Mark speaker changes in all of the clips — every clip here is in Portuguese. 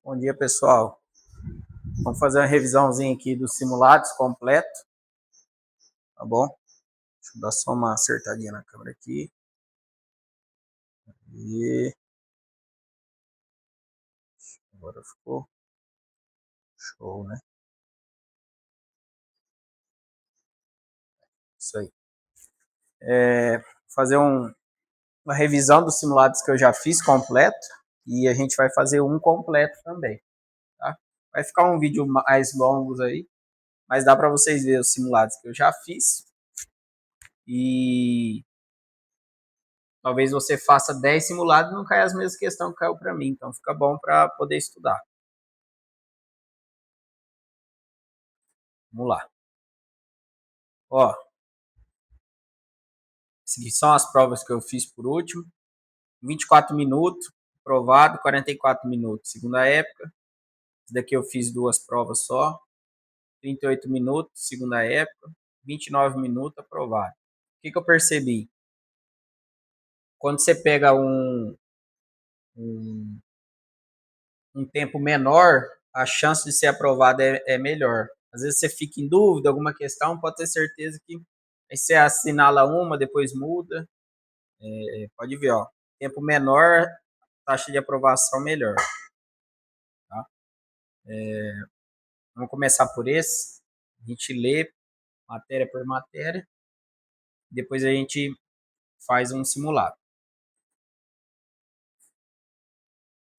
Speaker 1: Bom dia, pessoal. Vamos fazer uma revisãozinha aqui dos simulados completo, tá bom? Deixa eu dar só uma acertadinha na câmera aqui. E agora ficou show, né? Isso aí. Fazer uma revisão dos simulados que eu já fiz completo e a gente vai fazer um completo também, tá? Vai ficar um vídeo mais longo aí, mas dá para vocês verem os simulados que eu já fiz. E talvez você faça 10 simulados e não caia as mesmas questões que caiu para mim. Então fica bom para poder estudar. Vamos lá. Ó, essas são as provas que eu fiz por último. 24 minutos, aprovado, 44 minutos. Segunda época. Esse daqui eu fiz duas provas só. 38 minutos, segunda época. 29 minutos, aprovado. O que eu percebi? Quando você pega um tempo menor, a chance de ser aprovado é melhor. Às vezes você fica em dúvida, alguma questão, pode ter certeza que aí você assinala uma, depois muda. Pode ver, ó. Tempo menor, taxa de aprovação melhor. Tá? Vamos começar por esse. A gente lê matéria por matéria. Depois a gente faz um simulado.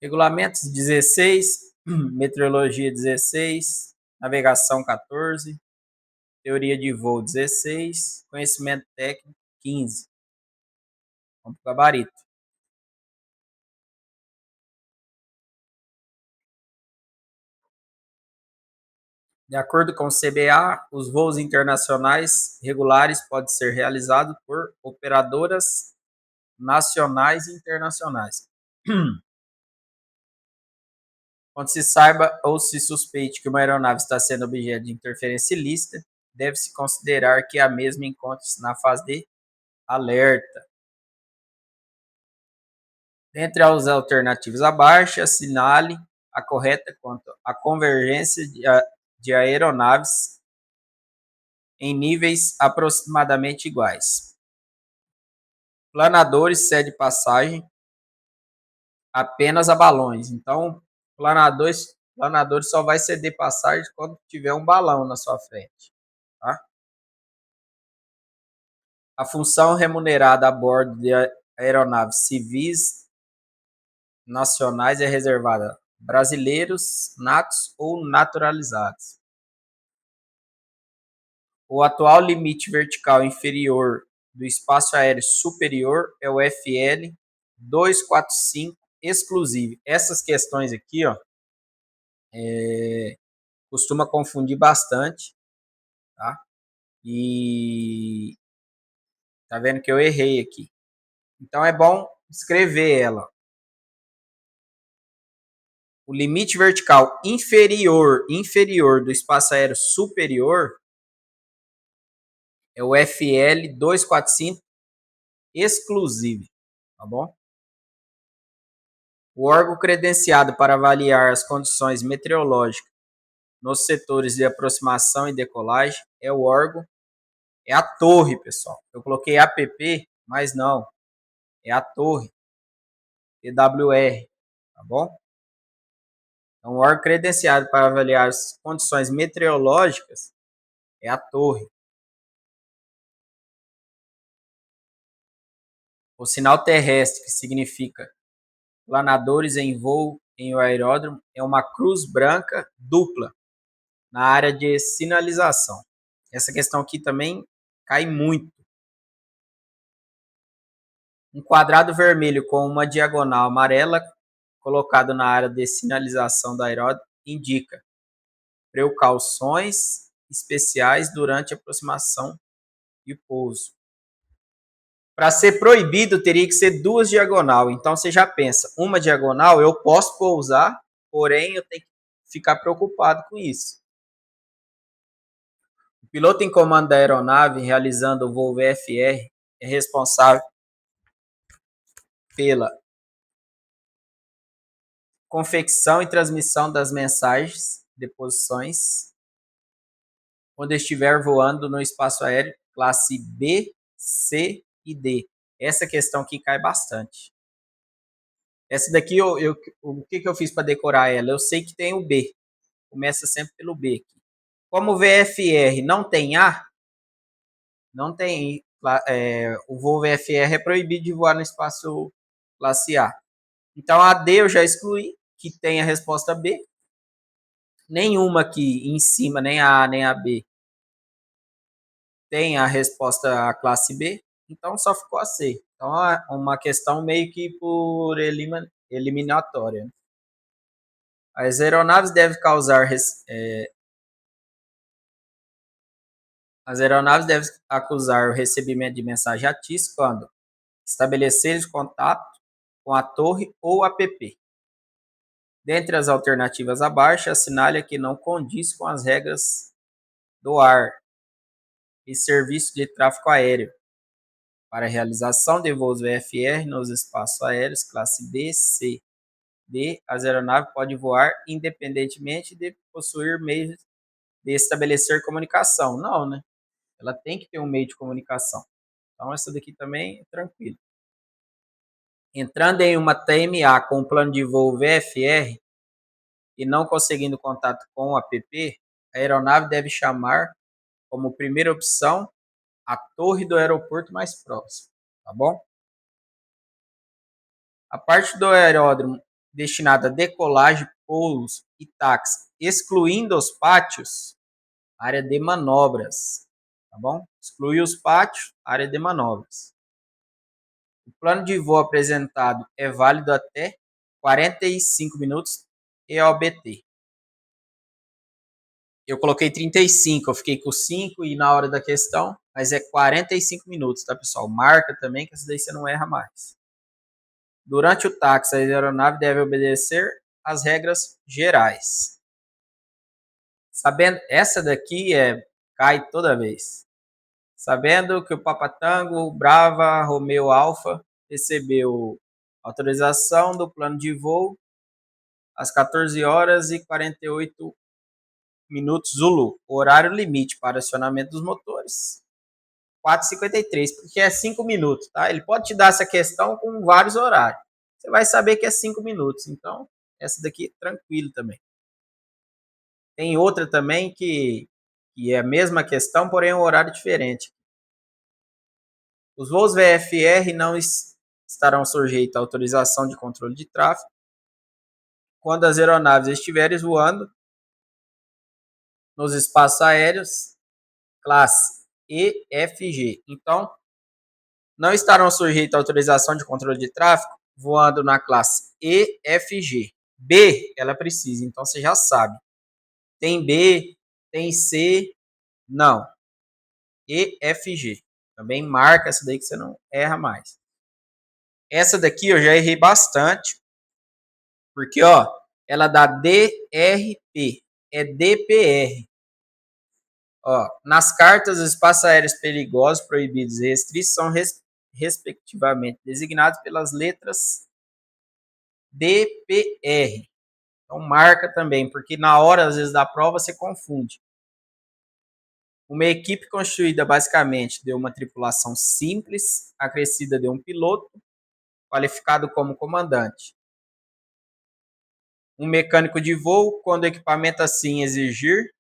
Speaker 1: Regulamentos 16, meteorologia 16, navegação 14, teoria de voo 16, conhecimento técnico 15. Vamos para o gabarito. De acordo com o CBA, os voos internacionais regulares podem ser realizados por operadoras nacionais e internacionais. Quando se saiba ou se suspeite que uma aeronave está sendo objeto de interferência ilícita, deve-se considerar que a mesma encontra-se na fase de alerta. Dentre as alternativas abaixo, assinale a correta quanto à convergência de aeronaves em níveis aproximadamente iguais. Planadores cede passagem apenas a balões. Então, planador só vai ceder passagem quando tiver um balão na sua frente. Tá? A função remunerada a bordo de aeronaves civis nacionais é reservada a brasileiros, natos ou naturalizados. O atual limite vertical inferior do espaço aéreo superior é o FL 245 exclusivo. Essas questões aqui, ó, costuma confundir bastante, tá? E tá vendo que eu errei aqui. Então é bom escrever ela. O limite vertical inferior do espaço aéreo superior é o FL 245 exclusivo, tá bom? O órgão credenciado para avaliar as condições meteorológicas nos setores de aproximação e decolagem é o órgão, é a torre, pessoal. Eu coloquei APP, mas não, é a torre, TWR, tá bom? Então, o órgão credenciado para avaliar as condições meteorológicas é a torre. O sinal terrestre, que significa planadores em voo em um aeródromo, é uma cruz branca dupla na área de sinalização. Essa questão aqui também cai muito. Um quadrado vermelho com uma diagonal amarela colocado na área de sinalização do aeródromo indica precauções especiais durante a aproximação e pouso. Para ser proibido, teria que ser duas diagonal. Então você já pensa, uma diagonal eu posso pousar, porém eu tenho que ficar preocupado com isso. O piloto em comando da aeronave realizando o voo VFR é responsável pela confecção e transmissão das mensagens de posições onde estiver voando no espaço aéreo classe B, C e D. Essa questão aqui cai bastante. Essa daqui, o que eu fiz para decorar ela? Eu sei que tem o B. Começa sempre pelo B aqui. Como o VFR não tem A, não tem o voo VFR é proibido de voar no espaço classe A. Então a D eu já excluí, que tem a resposta B. Nenhuma aqui em cima, nem a A nem a B, tem a resposta a classe B. Então só ficou a C. Então é uma questão meio que por eliminatória. As aeronaves devem acusar o recebimento de mensagem ATIS quando estabelecer contato com a torre ou app. Dentre as alternativas abaixo, assinale que não condiz com as regras do ar e serviço de tráfego aéreo para a realização de voos VFR nos espaços aéreos classe B, C, D. As aeronaves podem voar independentemente de possuir meios de estabelecer comunicação. Não, né? Ela tem que ter um meio de comunicação. Então, essa daqui também é tranquilo. Entrando em uma TMA com um plano de voo VFR e não conseguindo contato com o app, a aeronave deve chamar como primeira opção a torre do aeroporto mais próximo, tá bom? A parte do aeródromo destinada a decolagem, pousos e táxi, excluindo os pátios, área de manobras, tá bom? Excluir os pátios, área de manobras. O plano de voo apresentado é válido até 45 minutos EOBT. Eu coloquei 35, eu fiquei com 5 e na hora da questão, mas é 45 minutos, tá, pessoal? Marca também, que essa daí você não erra mais. Durante o táxi, a aeronave deve obedecer às regras gerais. Sabendo, essa daqui cai toda vez. Sabendo que o Papatango, Brava, Romeo Alfa recebeu autorização do plano de voo às 14 horas e 48 minutos Zulu. Horário limite para acionamento dos motores 4h53, porque é 5 minutos, tá? Ele pode te dar essa questão com vários horários. Você vai saber que é 5 minutos. Então, essa daqui é tranquilo também. Tem outra também que é a mesma questão, porém um horário diferente. Os voos VFR não estarão sujeitos à autorização de controle de tráfego quando as aeronaves estiverem voando nos espaços aéreos classe E, F, G. Então, não estarão sujeitos à autorização de controle de tráfego voando na classe E, F, G. B, ela precisa, então você já sabe. Tem B, tem C, não. E, F, G. Também marca essa daí que você não erra mais. Essa daqui eu já errei bastante, porque ó, ela dá DRP, é DPR. Ó, nas cartas, os espaços aéreos perigosos, proibidos e restritos são respectivamente designados pelas letras DPR. Então marca também, porque na hora, às vezes, da prova, você confunde. Uma equipe constituída basicamente de uma tripulação simples, acrescida de um piloto, qualificado como comandante. Um mecânico de voo, quando o equipamento assim exigir,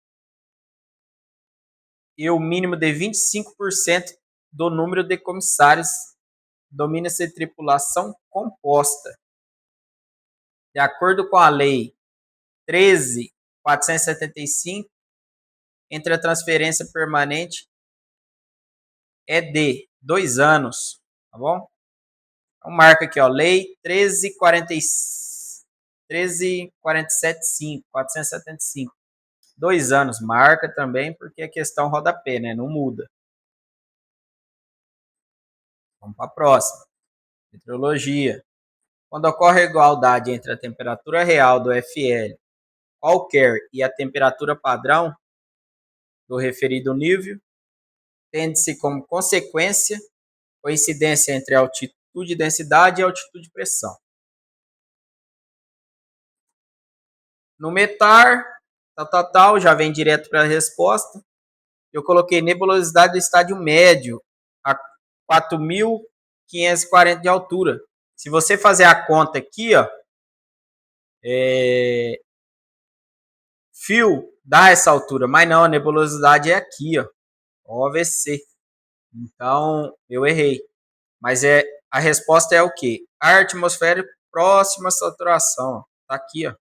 Speaker 1: e o mínimo de 25% do número de comissários domina-se tripulação composta. De acordo com a Lei 13.475, entre a transferência permanente é de 2 anos, tá bom? Então marca aqui, ó, Lei 13.475, 475. 2 anos, marca também, porque a questão rodapé, né? Não muda. Vamos para a próxima. Meteorologia. Quando ocorre a igualdade entre a temperatura real do FL qualquer e a temperatura padrão do referido nível, tende-se como consequência coincidência entre altitude e densidade e altitude e pressão. No METAR, tal, já vem direto para a resposta. Eu coloquei nebulosidade do estádio médio, a 4.540 de altura. Se você fazer a conta aqui, ó, fio dá essa altura, mas não, a nebulosidade é aqui, ó, OVC. Então, eu errei. Mas a resposta é o quê? Ar atmosférico próximo à saturação. Ó. Tá aqui, ó.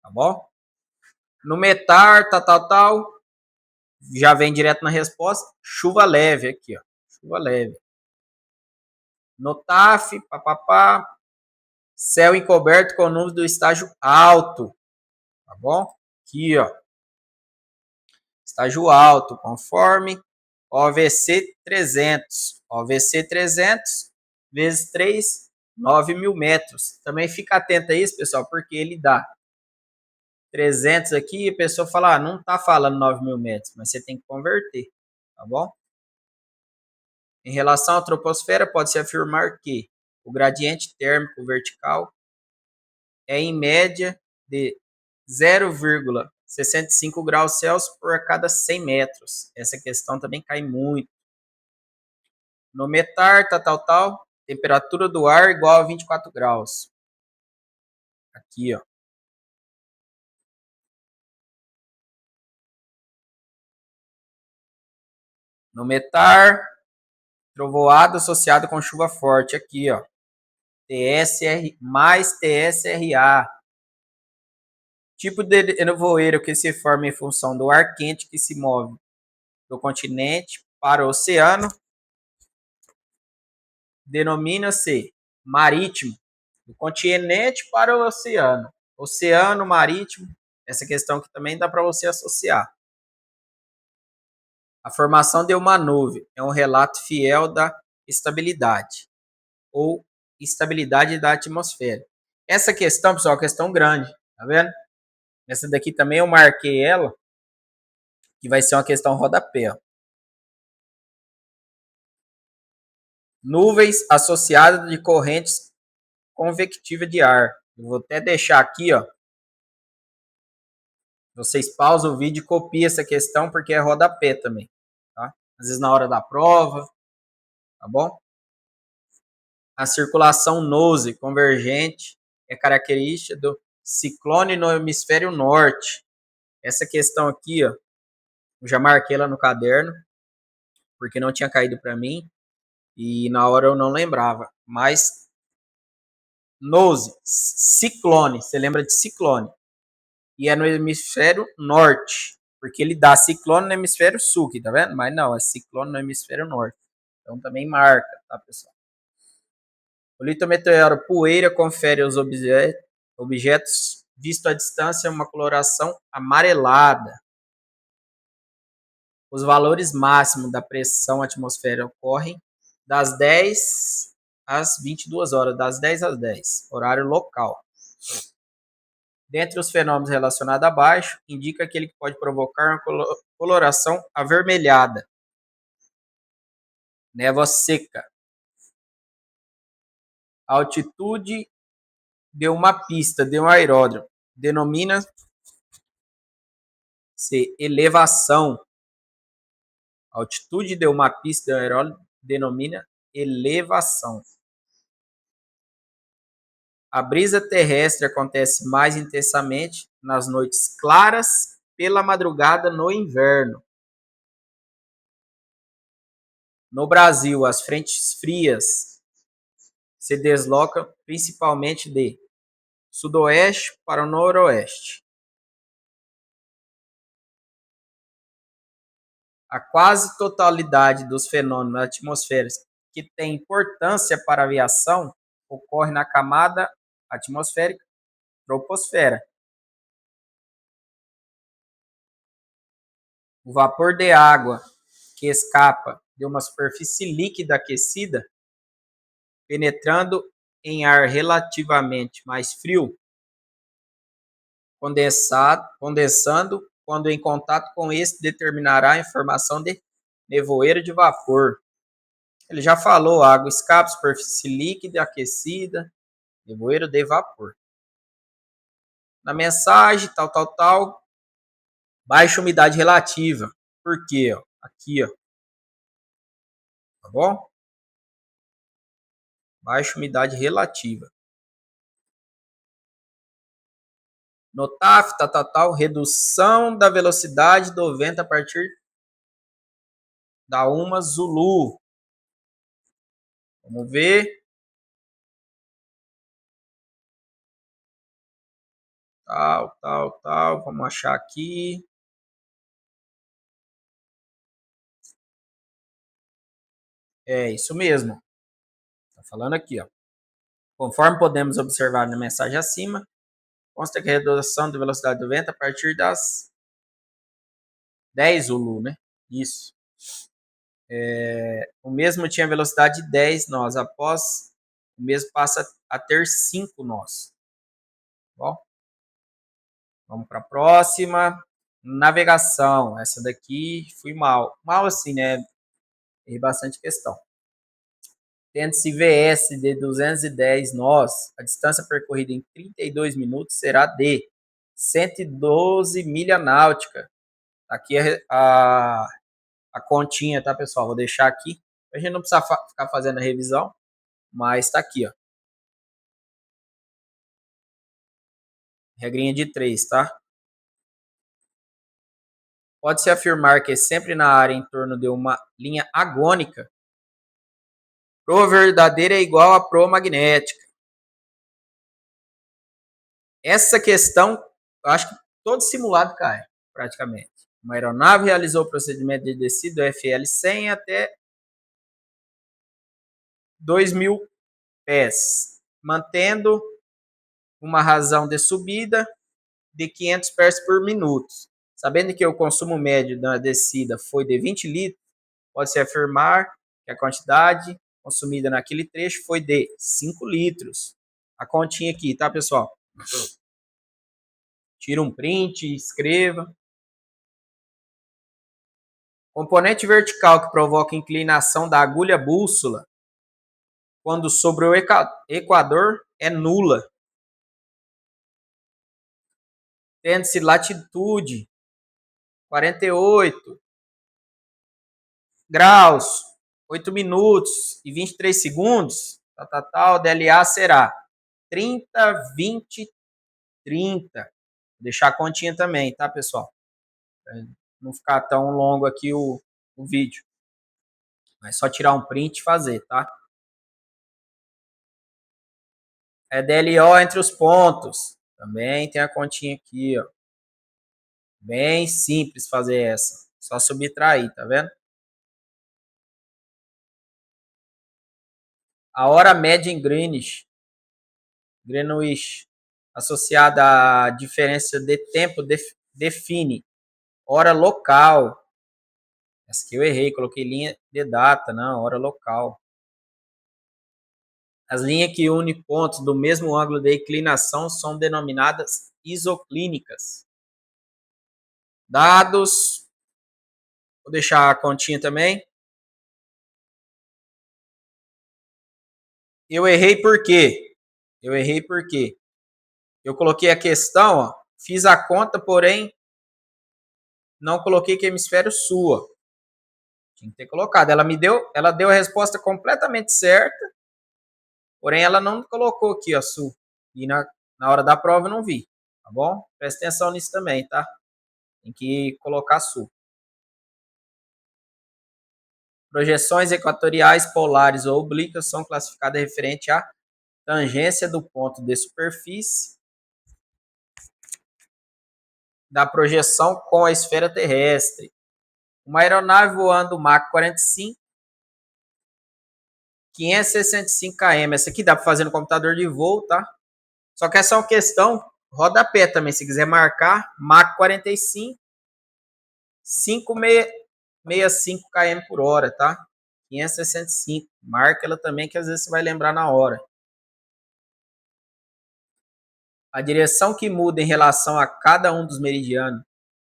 Speaker 1: Tá bom? No METAR, tal. Já vem direto na resposta. Chuva leve aqui, ó. Chuva leve. No TAF, papapá. Céu encoberto com nuvens do estágio alto. Tá bom? Aqui, ó. Estágio alto, conforme OVC 300. OVC 300 vezes 3, 9.000 metros. Também fica atento a isso, pessoal, porque ele dá 300 aqui e a pessoa fala, não tá falando 9.000 metros, mas você tem que converter, tá bom? Em relação à troposfera, pode-se afirmar que o gradiente térmico vertical é em média de 0,65 graus Celsius por cada 100 metros. Essa questão também cai muito. No METAR, tal, temperatura do ar igual a 24 graus. Aqui, ó. No METAR, trovoada associada com chuva forte. Aqui, ó. TSR mais TSRA. Tipo de nevoeiro que se forma em função do ar quente que se move do continente para o oceano denomina-se marítimo. Do continente para o oceano. Oceano, marítimo. Essa questão que também dá para você associar. A formação de uma nuvem é um relato fiel da estabilidade ou estabilidade da atmosfera. Essa questão, pessoal, é uma questão grande, tá vendo? Essa daqui também eu marquei ela, que vai ser uma questão rodapé. Ó. Nuvens associadas de correntes convectivas de ar. Eu vou até deixar aqui, ó. Vocês pausam o vídeo e copiam essa questão, porque é rodapé também, tá? Às vezes na hora da prova, tá bom? A circulação nose convergente é característica do ciclone no hemisfério norte. Essa questão aqui, ó, eu já marquei lá no caderno, porque não tinha caído para mim e na hora eu não lembrava. Mas nose, ciclone, você lembra de ciclone? E é no hemisfério norte, porque ele dá ciclone no hemisfério sul, aqui, tá vendo? Mas não, é ciclone no hemisfério norte. Então também marca, tá, pessoal? O litometeoro poeira confere aos objetos visto à distância uma coloração amarelada. Os valores máximos da pressão atmosférica ocorrem das 10 às 22 horas, das 10 às 10, horário local. Dentre os fenômenos relacionados abaixo, indica aquele que pode provocar uma coloração avermelhada. Névoa seca. A altitude de uma pista de um aeródromo denomina-se elevação. A altitude de uma pista de um aeródromo denomina elevação. A brisa terrestre acontece mais intensamente nas noites claras pela madrugada no inverno. No Brasil, as frentes frias se deslocam principalmente de sudoeste para o noroeste. A quase totalidade dos fenômenos atmosféricos que têm importância para a aviação ocorre na camada atmosférica, troposfera. O vapor de água que escapa de uma superfície líquida aquecida, penetrando em ar relativamente mais frio, condensando quando em contato com este determinará a formação de nevoeiro de vapor. Ele já falou, água escapa, superfície líquida aquecida, nevoeiro de vapor. Na mensagem, tal. Baixa umidade relativa. Por quê? Ó? Aqui, ó. Tá bom? Baixa umidade relativa. No TAF, tal, redução da velocidade do vento a partir da uma Zulu. Vamos ver. Tal. Vamos achar aqui. É isso mesmo. Tá falando aqui, ó. Conforme podemos observar na mensagem acima, consta que a redução da velocidade do vento a partir das 10 Zulu, né? Isso. O mesmo tinha velocidade de 10 nós. Após, o mesmo passa a ter 5 nós. Bom, vamos para a próxima. Navegação. Essa daqui fui mal. Mal assim, né? Errei bastante questão. Tendo-se VS de 210 nós, a distância percorrida em 32 minutos será de 112 milha náutica. Aqui a continha, tá, pessoal? Vou deixar aqui. A gente não precisa ficar fazendo a revisão, mas tá aqui, ó. Regrinha de 3, tá? Pode-se afirmar que sempre na área em torno de uma linha agônica, proa verdadeira é igual a proa magnética. Essa questão, eu acho que todo simulado cai, praticamente. Uma aeronave realizou o procedimento de descida do FL-100 até 2.000 pés, mantendo uma razão de subida de 500 pés por minuto. Sabendo que o consumo médio da descida foi de 20 litros, pode-se afirmar que a quantidade consumida naquele trecho foi de 5 litros. A continha aqui, tá, pessoal? Tira um print, escreva. Componente vertical que provoca inclinação da agulha bússola quando sobre o equador é nula. Tendo-se latitude 48 graus, 8 minutos e 23 segundos, DLA será 30, 20, 30. Vou deixar a continha também, tá, pessoal? Pra não ficar tão longo aqui o vídeo. É só tirar um print e fazer, tá? É DLO entre os pontos. Também tem a continha aqui, ó. Bem simples fazer essa. Só subtrair, tá vendo? A hora média em Greenwich, associada à diferença de tempo, define hora local. Essa aqui eu errei, coloquei linha de data, não, hora local. As linhas que unem pontos do mesmo ângulo de inclinação são denominadas isoclínicas. Dados, vou deixar a continha também. Eu errei por quê? Eu coloquei a questão, ó, fiz a conta, porém não coloquei que hemisfério sul, ó. Tinha que ter colocado. Ela deu a resposta completamente certa, porém ela não colocou aqui, ó, sul. E na hora da prova eu não vi, tá bom? Presta atenção nisso também, tá? Tem que colocar sul. Projeções equatoriais, polares ou oblíquas são classificadas referente à tangência do ponto de superfície da projeção com a esfera terrestre. Uma aeronave voando Mach 45, 565 km. Essa aqui dá para fazer no computador de voo, tá? Só que essa é uma questão rodapé também, se quiser marcar, Mach 45, 565 km por hora, tá? 565. Marca ela também, que às vezes você vai lembrar na hora. A direção que muda em relação a cada um dos meridianos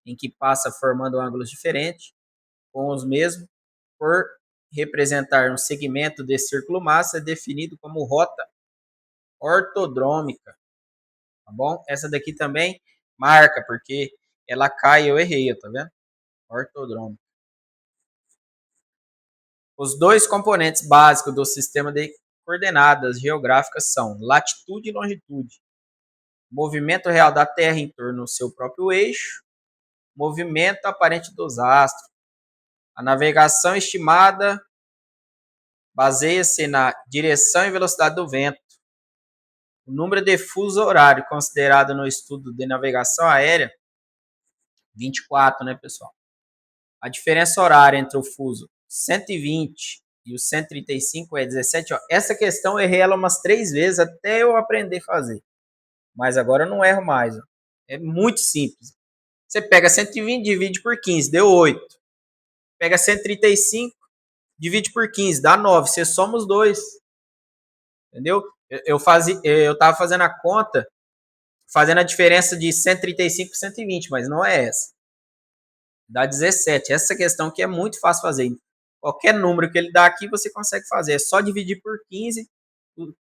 Speaker 1: em que passa formando ângulos diferentes, com os mesmos, por representar um segmento de círculo massa, é definido como rota ortodrômica. tá bom? Essa daqui também marca, porque ela cai e eu errei, tá vendo? Ortodrômica. Os dois componentes básicos do sistema de coordenadas geográficas são latitude e longitude, movimento real da Terra em torno do seu próprio eixo, movimento aparente dos astros. A navegação estimada baseia-se na direção e velocidade do vento. O número de fuso horário considerado no estudo de navegação aérea, 24, né, pessoal? A diferença horária entre o fuso 120 e o 135 é 17 horas. Essa questão eu errei ela umas 3 vezes até eu aprender a fazer. Mas agora eu não erro mais. Ó. É muito simples. Você pega 120, divide por 15, deu 8. Pega 135, divide por 15, dá 9. Você soma os dois. Entendeu? Eu tava fazendo a conta, fazendo a diferença de 135 para 120, mas não é essa. Dá 17. Essa questão que é muito fácil fazer. Qualquer número que ele dá aqui, você consegue fazer. É só dividir por 15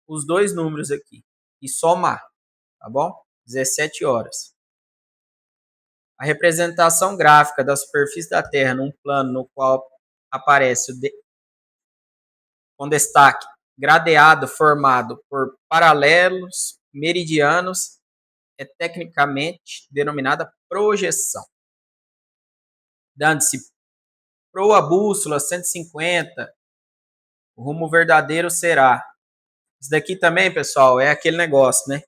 Speaker 1: os dois números aqui e somar, tá bom? 17 horas. A representação gráfica da superfície da Terra num plano no qual aparece com destaque gradeado formado por paralelos meridianos é tecnicamente denominada projeção. Dando-se proa bússola 150, o rumo verdadeiro será. Isso daqui também, pessoal, é aquele negócio, né?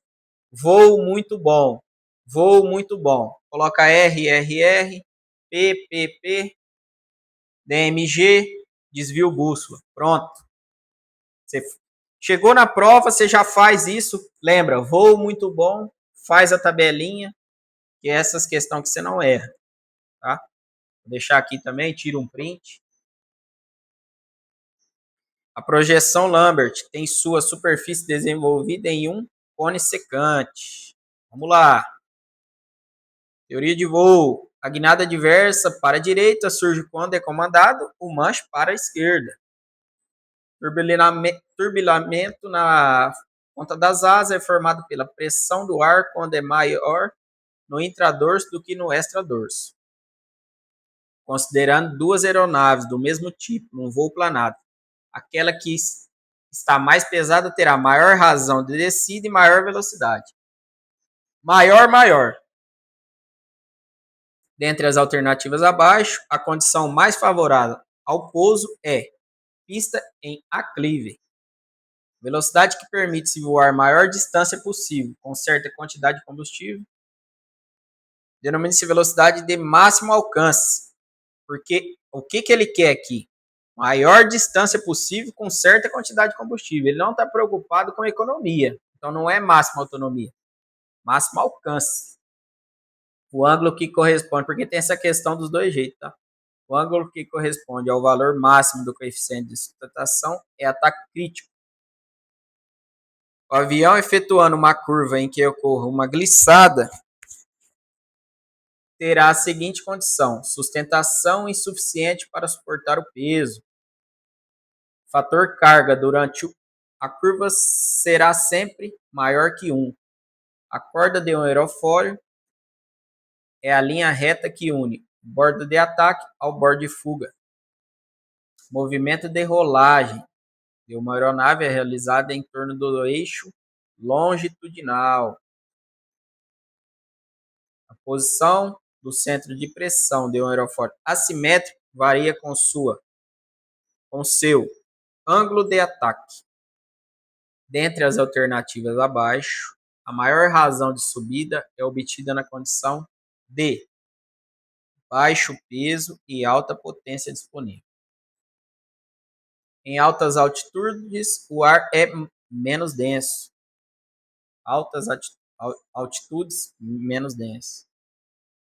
Speaker 1: Voo muito bom. Voo muito bom. Coloca RRR, PPP, DMG, desvio bússola. Pronto. Você chegou na prova, você já faz isso. Lembra, voo muito bom, faz a tabelinha, que é essas questões que você não erra. Tá? Vou deixar aqui também, tira um print. A projeção Lambert tem sua superfície desenvolvida em um cone secante. Vamos lá. Teoria de voo. A guinada adversa para a direita surge quando é comandado o manche para a esquerda. Turbilhamento na ponta das asas é formado pela pressão do ar quando é maior no intradorso do que no extradorso. Considerando duas aeronaves do mesmo tipo num voo planado, aquela que está mais pesada terá maior razão de descida e maior velocidade. Maior. Dentre as alternativas abaixo, a condição mais favorável ao pouso é pista em aclive. Velocidade que permite-se voar maior distância possível com certa quantidade de combustível. Denomina-se velocidade de máximo alcance. Porque o que ele quer aqui? Maior distância possível com certa quantidade de combustível. Ele não está preocupado com economia. Então não é máxima autonomia. Máximo alcance. O ângulo que corresponde, porque tem essa questão dos dois jeitos, tá? O ângulo que corresponde ao valor máximo do coeficiente de sustentação é ataque crítico. O avião efetuando uma curva em que ocorra uma glissada terá a seguinte condição: sustentação insuficiente para suportar o peso. Fator carga durante a curva será sempre maior que 1. A corda de um aerofólio é a linha reta que une o bordo de ataque ao bordo de fuga. Movimento de rolagem de uma aeronave é realizado em torno do eixo longitudinal. A posição do centro de pressão de um aerofólio assimétrico varia com seu ângulo de ataque. Dentre as alternativas abaixo, a maior razão de subida é obtida na condição de baixo peso e alta potência disponível. Em altas altitudes, o ar é menos denso. Altas altitudes, menos denso.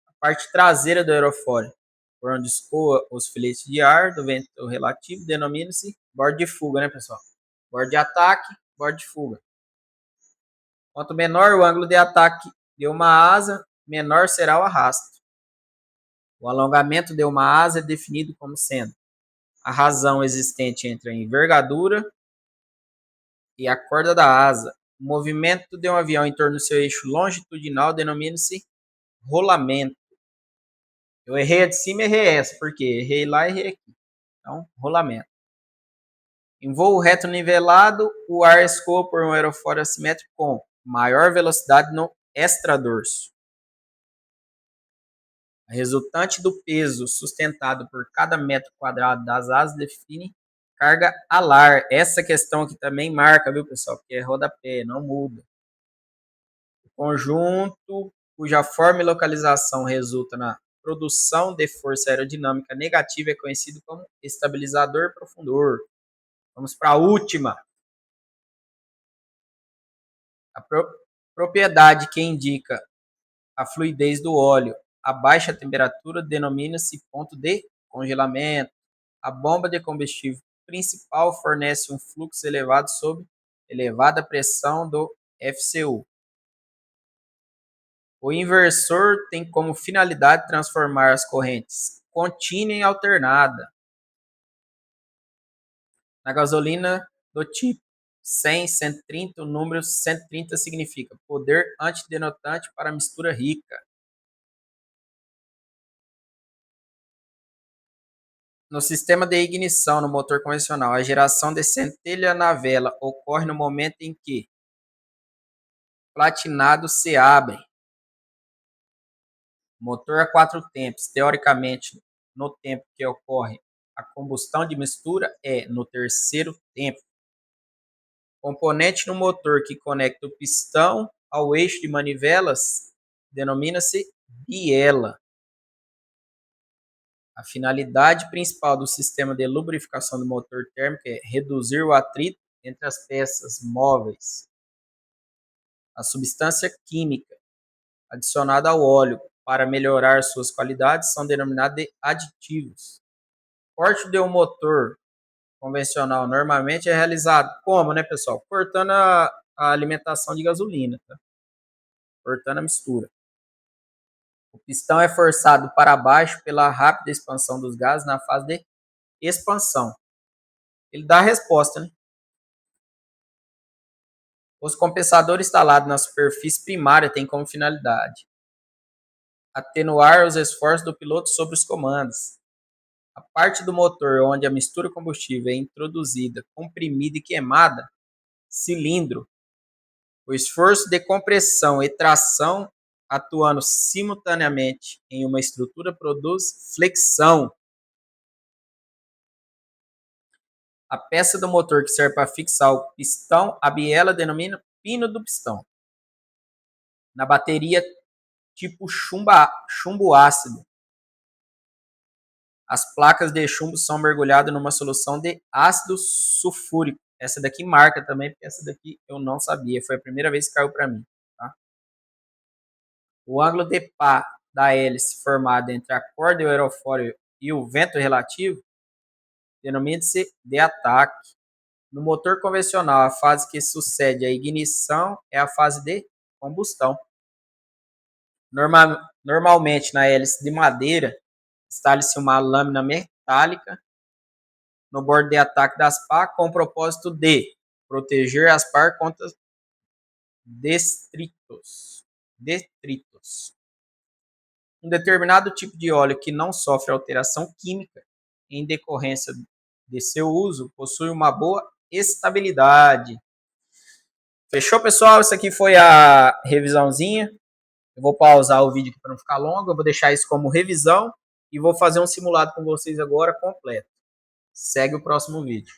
Speaker 1: A parte traseira do aerofólio, por onde escoa os filetes de ar do vento relativo, denomina-se bordo de fuga, né, pessoal? Bordo de ataque, bordo de fuga. Quanto menor o ângulo de ataque de uma asa, menor será o arrasto. O alongamento de uma asa é definido como sendo a razão existente entre a envergadura e a corda da asa O movimento de um avião em torno do seu eixo longitudinal denomina-se rolamento. Eu errei a de cima e errei essa, porque errei lá e errei aqui. Então, rolamento. Em voo reto nivelado, o ar escoa por um aerofólio assimétrico com maior velocidade no extradorso. A resultante do peso sustentado por cada metro quadrado das asas define carga alar. Essa questão aqui também marca, viu, pessoal? Porque é rodapé, não muda. O conjunto cuja forma e localização resulta na produção de força aerodinâmica negativa é conhecido como estabilizador profundor. Vamos para a última. A propriedade que indica a fluidez do óleo a baixa temperatura denomina-se ponto de congelamento. A bomba de combustível principal fornece um fluxo elevado sob elevada pressão do FCU. O inversor tem como finalidade transformar as correntes contínua em alternada. Na gasolina do tipo 100, 130, o número 130 significa poder antidenotante para mistura rica. No sistema de ignição no motor convencional, a geração de centelha na vela ocorre no momento em que platinados se abrem. Motor a 4 tempos, teoricamente, no tempo que ocorre a combustão de mistura é no terceiro tempo. Componente no motor que conecta o pistão ao eixo de manivelas denomina-se biela. A finalidade principal do sistema de lubrificação do motor térmico é reduzir o atrito entre as peças móveis. A substância química adicionada ao óleo para melhorar suas qualidades são denominados de aditivos. O corte de um motor convencional normalmente é realizado como, né, pessoal? Cortando a alimentação de gasolina, tá? Cortando a mistura. O pistão é forçado para baixo pela rápida expansão dos gases na fase de expansão. Ele dá a resposta, né? Os compensadores instalados na superfície primária têm como finalidade atenuar os esforços do piloto sobre os comandos. A parte do motor onde a mistura combustível é introduzida, comprimida e queimada, cilindro. O esforço de compressão e tração atuando simultaneamente em uma estrutura produz flexão. A peça do motor que serve para fixar o pistão, a biela denomina pino do pistão. Na bateria tipo chumbo ácido, as placas de chumbo são mergulhadas numa solução de ácido sulfúrico. Essa daqui marca também, porque essa daqui eu não sabia. Foi a primeira vez que caiu para mim. Tá? O ângulo de pá da hélice formado entre a corda e o aerofólio e o vento relativo denomina-se de ataque. No motor convencional, a fase que sucede à ignição é a fase de combustão. Normalmente, na hélice de madeira, instala-se uma lâmina metálica no bordo de ataque das pás com o propósito de proteger as pás contra detritos. Um determinado tipo de óleo que não sofre alteração química em decorrência de seu uso possui uma boa estabilidade. Fechou, pessoal? Isso aqui foi a revisãozinha. Eu vou pausar o vídeo aqui para não ficar longo. Eu vou deixar isso como revisão e vou fazer um simulado com vocês agora completo. Segue o próximo vídeo.